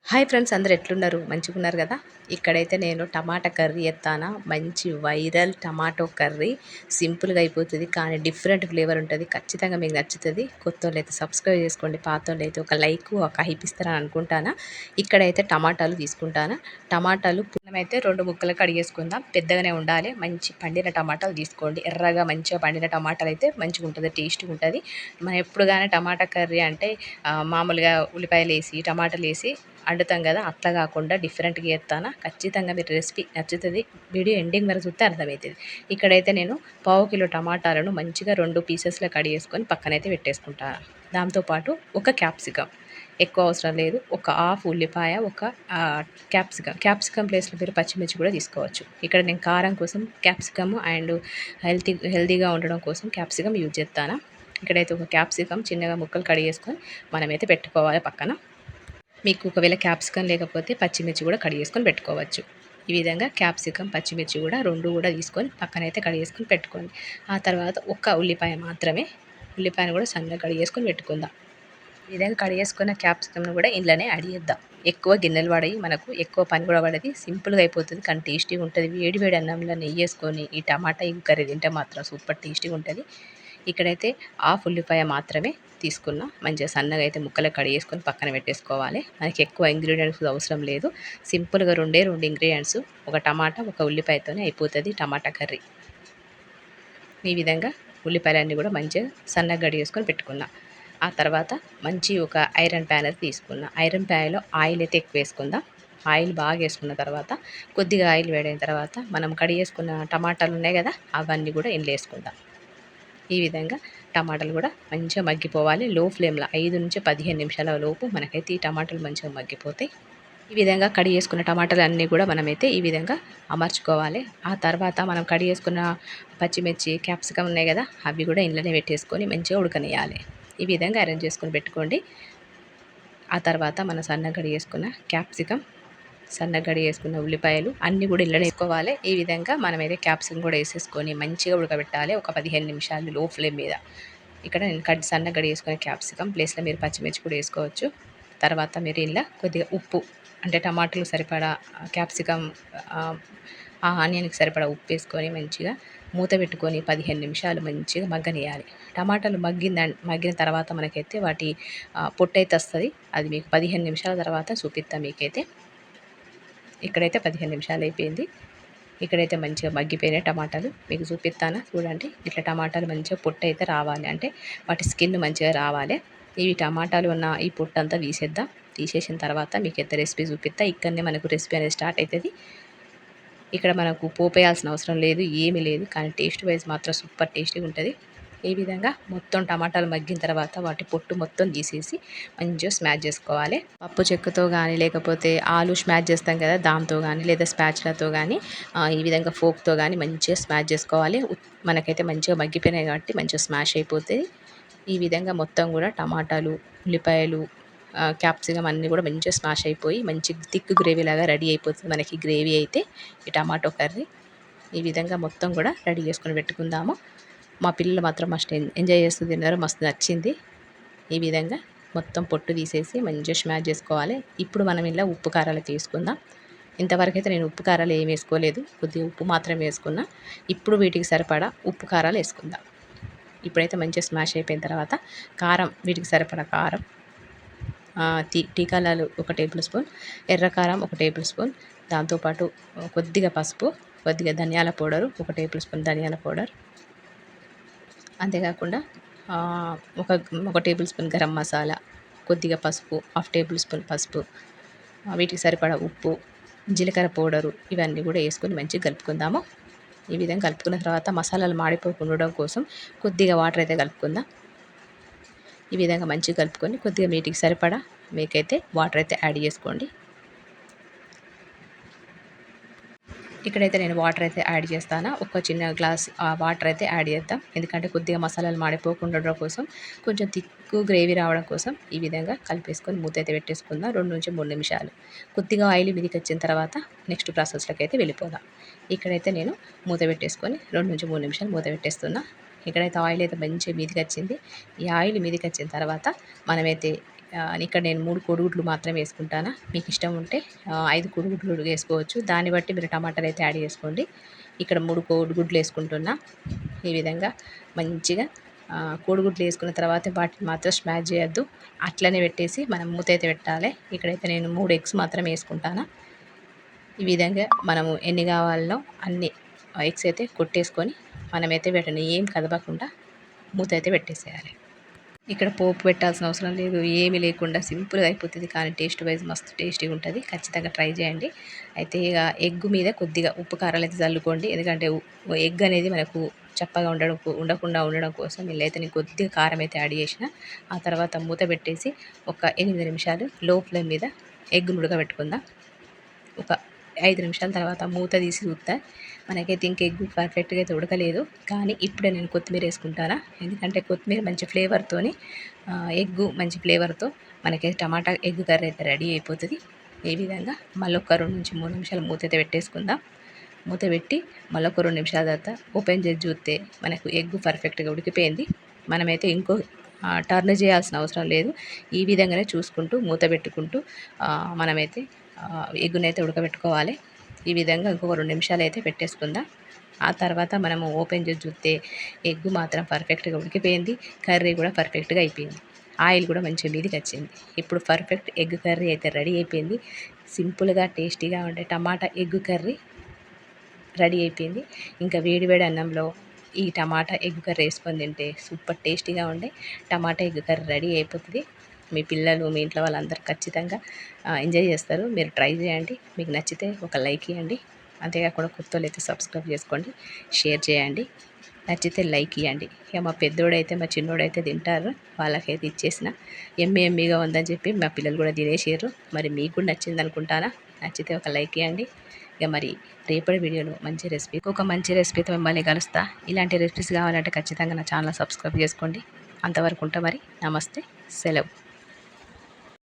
Hi friends, అందరూ ఎట్లున్నారు? మంచిగున్నారు కదా? ఇక్కడైతే నేను టమాటా కర్రీ ఎత్తానా. మంచి వైరల్ టమాటో కర్రీ. సింపుల్‌గా అయిపోతది. కానీ డిఫరెంట్ ఫ్లేవర్ ఉంటది. ఖచ్చితంగా మీకు నచ్చుతది. కొత్తోళ్ళైతే సబ్స్క్రైబ్ చేసుకోండి. పాతోళ్ళైతే ఒక లైక్, ఒక హైప్ ఇస్తారని అనుకుంటానా. ఇక్కడైతే టమాటాలు తీసుకుంటానా. టమాటాలు మనమైతే 2 ముక్కలు కడిగేసుకుందాం. పెద్దగానే ఉండాలి. మంచి పండిన టమాటాలు తీసుకోండి. ఎర్రగా మంచిగా పండిన టమాటాలైతే మంచిగుంటది. టేస్ట్‌గా ఉంటది. మనం ఎప్పుడు గాని టమాటా కర్రీ అంటే మామూలుగా ఉల్లిపాయలేసి, టమాటాలేసి వండుతాం కదా, అట్లా కాకుండా డిఫరెంట్‌గా చేత్తానా. ఖచ్చితంగా మీరు రెసిపీ నచ్చుతది. వీడియో ఎండింగ్ వరకు చూస్తే అర్థమవుతది. ఇక్కడైతే నేను పావు కిలో టమాటాలను మంచిగా 2 పీసెస్‌లో కడిగేసుకొని పక్కనైతే పెట్టేసుకుంటాను. దాంతో పాటు ఒక క్యాప్సికమ్, ఎక్కువ అవసరం లేదు. ఒక హాఫ్ ఉల్లిపాయ, ఒక క్యాప్సికమ్ ప్లేస్‌లో మీరు పచ్చిమిర్చి కూడా తీసుకోవచ్చు. ఇక్కడ నేను కారం కోసం క్యాప్సికమ్ అండ్ హెల్తీగా ఉండడం కోసం క్యాప్సికమ్ యూజ్ చేస్తాను. ఇక్కడైతే ఒక క్యాప్సికమ్ చిన్నగా ముక్కలు కడిగేసుకొని మనమైతే పెట్టుకోవాలి పక్కన. మీకు ఒకవేళ క్యాప్సికమ్ లేకపోతే పచ్చిమిర్చి కూడా కడిగేసుకొని పెట్టుకోవచ్చు. ఈ విధంగా క్యాప్సికమ్, పచ్చిమిర్చి కూడా 2 కూడా తీసుకొని పక్కనైతే కడిగేసుకొని పెట్టుకోండి. ఆ తర్వాత ఒక్క ఉల్లిపాయ మాత్రమే, ఉల్లిపాయను కూడా సన్నగా కడిగేసుకొని పెట్టుకుందాం. ఈ విధంగా కడిగేసుకున్న క్యాప్సికమ్‌ను కూడా ఇందులోనే యాడ్ చేద్దాం. ఎక్కువ గిన్నెలు పడయి, మనకు ఎక్కువ పని కూడా పడది. సింపుల్‌గా అయిపోతది. కానీ టేస్టీగా ఉంటది. వేడి వేడి అన్నంలో నెయ్యేసుకొని ఈ టమాటా ఎగ్ కర్రీ తింటే మాత్రం సూపర్ టేస్టీగా ఉంటది. ఇక్కడైతే హాఫ్ ఉల్లిపాయ మాత్రమే తీసుకున్నా. మంచిగా సన్నగా అయితే ముక్కలు కడిగేసుకొని పక్కన పెట్టేసుకోవాలి. మనకి ఎక్కువ ఇంగ్రీడియంట్స్ అవసరం లేదు. సింపుల్‌గా 2 ఇంగ్రీడియంట్స్, ఒక టమాటా, ఒక ఉల్లిపాయతోనే అయిపోతది టమాటా కర్రీ. ఈ విధంగా ఉల్లిపాయలన్నీ కూడా మంచిగా సన్నగా కడిగేసుకొని పెట్టుకున్నా. ఆ తర్వాత మంచి ఒక ఐరన్ ప్యాన్ అయితే తీసుకున్నా. ఐరన్ ప్యాన్‌లో ఆయిల్ అయితే ఎక్కువ వేసుకుందాం. ఆయిల్ బాగా వేసుకున్న తర్వాత కొద్దిగా ఆయిల్ వేడైన తర్వాత మనం కడిగేసుకున్న టమాటాలు ఉన్నాయి కదా, అవన్నీ కూడా ఇందులో వేసుకుందాం. ఈ విధంగా టమాటాలు కూడా మంచిగా మగ్గిపోవాలి. లో ఫ్లేమ్‌లో 5-15 నిమిషాల లోపు మనకైతే ఈ టమాటాలు మంచిగా మగ్గిపోతాయి. ఈ విధంగా కడిగేసుకున్న టమాటాలన్నీ కూడా మనమైతే ఈ విధంగా అమర్చుకోవాలి. ఆ తర్వాత మనం కడిగేసుకున్న పచ్చిమిర్చి, క్యాప్సికమ్ ఉన్నాయి కదా, అవి కూడా ఇందులోనే పెట్టేసుకొని మంచిగా ఉడకనియాలి. ఈ విధంగా అరేంజ్ చేసుకొని పెట్టుకోండి. ఆ తర్వాత మనం సన్నగా కడిగేసుకున్న క్యాప్సికమ్, సన్నగా కడిగేసుకున్న ఉల్లిపాయలు అన్నీ కూడా ఇందులోనే వేసుకోవాలి. ఈ విధంగా మనమైతే క్యాప్సికమ్ కూడా వేసేసుకొని మంచిగా ఉడకబెట్టాలి ఒక 15 నిమిషాలు లో ఫ్లేమ్ మీద. ఇక్కడ నేను సన్నగా కడిగేసుకునే క్యాప్సికమ్ ప్లేస్‌లో మీరు పచ్చిమిర్చి కూడా వేసుకోవచ్చు. తర్వాత మీరు ఇందులో కొద్దిగా ఉప్పు, అంటే టమాటాలు సరిపడా, క్యాప్సికమ్, ఆ ఆనియన్‌కి సరిపడా ఉప్పు వేసుకొని మంచిగా మూత పెట్టుకొని 15 నిమిషాలు మంచిగా మగ్గనియాలి. టమాటాలు మగ్గిన తర్వాత మనకైతే వాటి పొట్టయితే వస్తది. అది మీకు 15 నిమిషాల తర్వాత చూపిస్తా మీకైతే. ఇక్కడైతే 15 నిమిషాలు అయిపోయింది. ఇక్కడైతే మంచిగా మగ్గిపోయినాయి టమాటాలు. మీకు చూపిస్తాను చూడండి. ఇట్లా టమాటాలు మంచిగా పొట్టయితే రావాలి, అంటే వాటి స్కిన్ మంచిగా రావాలి. ఇవి టమాటాలు ఉన్న ఈ పొట్టంతా తీసేద్దాం. తీసేసిన తర్వాత మీకైతే రెసిపీ చూపిస్తా. ఇక్కడనే మనకు రెసిపీ అనేది స్టార్ట్ అవుతుంది. ఇక్కడ మనకు పోపేయాల్సిన అవసరం లేదు, ఏమీ లేదు. కానీ టేస్ట్ వైజ్ మాత్రం సూపర్ టేస్టీగా ఉంటుంది. ఈ విధంగా మొత్తం టమాటాలు మగ్గిన తర్వాత వాటి పొట్టు మొత్తం తీసేసి మంచిగా స్మాష్ చేసుకోవాలి. పప్పు చెక్కతో కానీ, లేకపోతే ఆలు స్మాష్ చేస్తాం కదా, దాంతో కానీ, లేదా స్పాచులాతో కానీ, ఈ విధంగా ఫోక్‌తో కానీ మంచిగా స్మాష్ చేసుకోవాలి. మనకైతే మంచిగా మగ్గిపోయినాయి కాబట్టి మంచిగా స్మాష్ అయిపోతాయి. ఈ విధంగా మొత్తం కూడా టమాటాలు, ఉల్లిపాయలు, క్యాప్సికమ్ అన్నీ కూడా మంచిగా స్మాష్ అయిపోయి మంచి థిక్ గ్రేవీ లాగా రెడీ అయిపోతుంది మనకి గ్రేవీ అయితే ఈ టమాటో కర్రీ. ఈ విధంగా మొత్తం కూడా రెడీ చేసుకొని పెట్టుకుందాము. మా పిల్లలు మాత్రం మస్తు ఎంజాయ్ చేస్తూ తిన్నారు. మస్తు నచ్చింది. ఈ విధంగా మొత్తం పొట్టు తీసేసి మంచిగా స్మాష్ చేసుకోవాలి. ఇప్పుడు మనం ఇలా ఉప్పు కారాలు తీసుకుందాం. ఇంతవరకైతే నేను ఉప్పు కారాలు ఏమి వేసుకోలేదు. కొద్దిగా ఉప్పు మాత్రమే వేసుకున్నా. ఇప్పుడు వీటికి సరిపడా ఉప్పు కారాలు వేసుకుందాం. ఇప్పుడైతే మంచిగా స్మాష్ అయిపోయిన తర్వాత కారం, వీటికి సరిపడా కారం, టీ కలర్లు 1 టేబుల్ స్పూన్, ఎర్ర కారం 1 టేబుల్ స్పూన్, దాంతోపాటు కొద్దిగా పసుపు, కొద్దిగా ధనియాల పౌడరు 1 టేబుల్ స్పూన్ ధనియాల పౌడర్, అంతేకాకుండా ఒక 1 టేబుల్ స్పూన్ గరం మసాలా, కొద్దిగా పసుపు, 1/2 టేబుల్ స్పూన్ పసుపు, వీటికి సరిపడా ఉప్పు, జీలకర్ర పౌడరు, ఇవన్నీ కూడా వేసుకొని మంచిగా కలుపుకుందాము. ఈ విధంగా కలుపుకున్న తర్వాత మసాలాలు మాడిపోకుండా ఉండడం కోసం కొద్దిగా వాటర్ అయితే కలుపుకుందాం. ఈ విధంగా మంచిగా కలుపుకొని కొద్దిగా వీటికి సరిపడా మీకైతే వాటర్ అయితే యాడ్ చేసుకోండి. ఇక్కడైతే నేను వాటర్ అయితే యాడ్ చేస్తాను. ఒక చిన్న గ్లాస్ వాటర్ అయితే యాడ్ చేద్దాం. ఎందుకంటే కొద్దిగా మసాలాలు మాడిపోకుండా ఉండడం కోసం, కొంచెం థిక్కు గ్రేవీ రావడం కోసం ఈ విధంగా కలిపేసుకొని మూత అయితే పెట్టేసుకుందాం 2-3 నిమిషాలు. కొద్దిగా ఆయిల్ మీదికి వచ్చిన తర్వాత నెక్స్ట్ ప్రాసెస్లోకి అయితే వెళ్ళిపోదాం. ఇక్కడైతే నేను మూత పెట్టేసుకొని 2-3 నిమిషాలు మూత పెట్టేస్తున్నా. ఇక్కడైతే ఆయిల్ అయితే మంచిగా మీదికి వచ్చింది. ఈ ఆయిల్ మీదికి వచ్చిన తర్వాత మనమైతే ఇక్కడ నేను 3 కోడిగుడ్లు మాత్రమే వేసుకుంటాను. మీకు ఇష్టం ఉంటే 5 కోడిగుడ్లు వేసుకోవచ్చు. దాన్ని బట్టి మీరు టమాటాలు అయితే యాడ్ చేసుకోండి. ఇక్కడ 3 కోడిగుడ్లు వేసుకుంటున్నా. ఈ విధంగా మంచిగా కోడిగుడ్లు వేసుకున్న తర్వాత వాటిని మాత్రం స్మాష్ చేయొద్దు. అట్లనే పెట్టేసి మనం మూత అయితే పెట్టాలి. ఇక్కడైతే నేను 3 ఎగ్స్ మాత్రమే వేసుకుంటాను. ఈ విధంగా మనము ఎన్ని కావాలో అన్ని ఎగ్స్ అయితే కొట్టేసుకొని మనమైతే వీటిని ఏం కదపకుండా మూత అయితే పెట్టేసేయాలి. ఇక్కడ పోపు పెట్టాల్సిన అవసరం లేదు, ఏమీ లేకుండా సింపుల్గా అయిపోతుంది. కానీ టేస్ట్ వైజ్ మస్తు టేస్టీగా ఉంటుంది. ఖచ్చితంగా ట్రై చేయండి. అయితే ఇక ఎగ్ మీద కొద్దిగా ఉప్పు కారాలు అయితే చల్లుకోండి. ఎందుకంటే ఎగ్ అనేది మనకు చప్పగా ఉండకుండా ఉండడం కోసం వీళ్ళైతే నేను కొద్దిగా కారం అయితే యాడ్ చేసిన. ఆ తర్వాత మూత పెట్టేసి ఒక 8 నిమిషాలు లో ఫ్లేమ్ మీద ఎగ్గును ఉడకబెట్టుకుందాం. ఒక 5 నిమిషాల తర్వాత మూత తీసి చూస్తే మనకైతే ఇంక ఎగ్ పర్ఫెక్ట్గా అయితే ఉడకలేదు. కానీ ఇప్పుడే నేను కొత్తిమీర వేసుకుంటాను. ఎందుకంటే కొత్తిమీర మంచి ఫ్లేవర్తోని ఎగ్గు మంచి ఫ్లేవర్తో మనకి టమాటా ఎగ్ కర్రీ అయితే రెడీ అయిపోతుంది. ఈ విధంగా మళ్ళీ ఒక 2-3 నిమిషాలు మూత అయితే పెట్టేసుకుందాం. మూత పెట్టి మళ్ళీ ఒక 2 నిమిషాల తర్వాత ఓపెన్ చేసి చూస్తే మనకు ఎగ్ పర్ఫెక్ట్గా ఉడికిపోయింది. మనమైతే ఇంకో టర్న్ చేయాల్సిన అవసరం లేదు. ఈ విధంగానే చూసుకుంటూ మూత పెట్టుకుంటూ మనమైతే ఎగ్గునైతే ఉడకబెట్టుకోవాలి. ఈ విధంగా ఇంకొక 2 నిమిషాలు అయితే పెట్టేసుకుందాం. ఆ తర్వాత మనము ఓపెన్ చేసి చూస్తే ఎగ్ మాత్రం పర్ఫెక్ట్గా ఉడికిపోయింది. కర్రీ కూడా పర్ఫెక్ట్గా అయిపోయింది. ఆయిల్ కూడా మంచిగా మీదికి వచ్చింది. ఇప్పుడు పర్ఫెక్ట్ ఎగ్ కర్రీ అయితే రెడీ అయిపోయింది. సింపుల్గా టేస్టీగా ఉండే టమాటా ఎగ్ కర్రీ రెడీ అయిపోయింది. ఇంకా వేడివేడి అన్నంలో ఈ టమాటా ఎగ్ కర్రీ వేసుకొని తింటే సూపర్ టేస్టీగా ఉండే టమాటా ఎగ్ కర్రీ రెడీ అయిపోతుంది. మీ పిల్లలు మీ ఇంట్లో వాళ్ళందరూ ఖచ్చితంగా ఎంజాయ్ చేస్తారు. మీరు ట్రై చేయండి. మీకు నచ్చితే ఒక లైక్ ఇవ్వండి. అంతేకాకుండా కొత్త వాళ్ళు అయితే సబ్స్క్రైబ్ చేసుకోండి, షేర్ చేయండి. నచ్చితే లైక్ ఇవ్వండి. ఇక మా పెద్దోడైతే మా చిన్నోడైతే తింటారు. వాళ్ళకైతే ఇచ్చేసిన ఎమ్మీగా ఉందని చెప్పి మా పిల్లలు కూడా తినేసారు. మరి మీకు కూడా నచ్చింది అనుకుంటానా? నచ్చితే ఒక లైక్ ఇవ్వండి. ఇక మరి రేపటి వీడియోలో ఒక మంచి రెసిపీతో మిమ్మల్ని కలుస్తా. ఇలాంటి రెసిపీస్ కావాలంటే ఖచ్చితంగా నా ఛానల్ సబ్స్క్రైబ్ చేసుకోండి. అంతవరకు ఉంటా మరి. నమస్తే, సెలవు.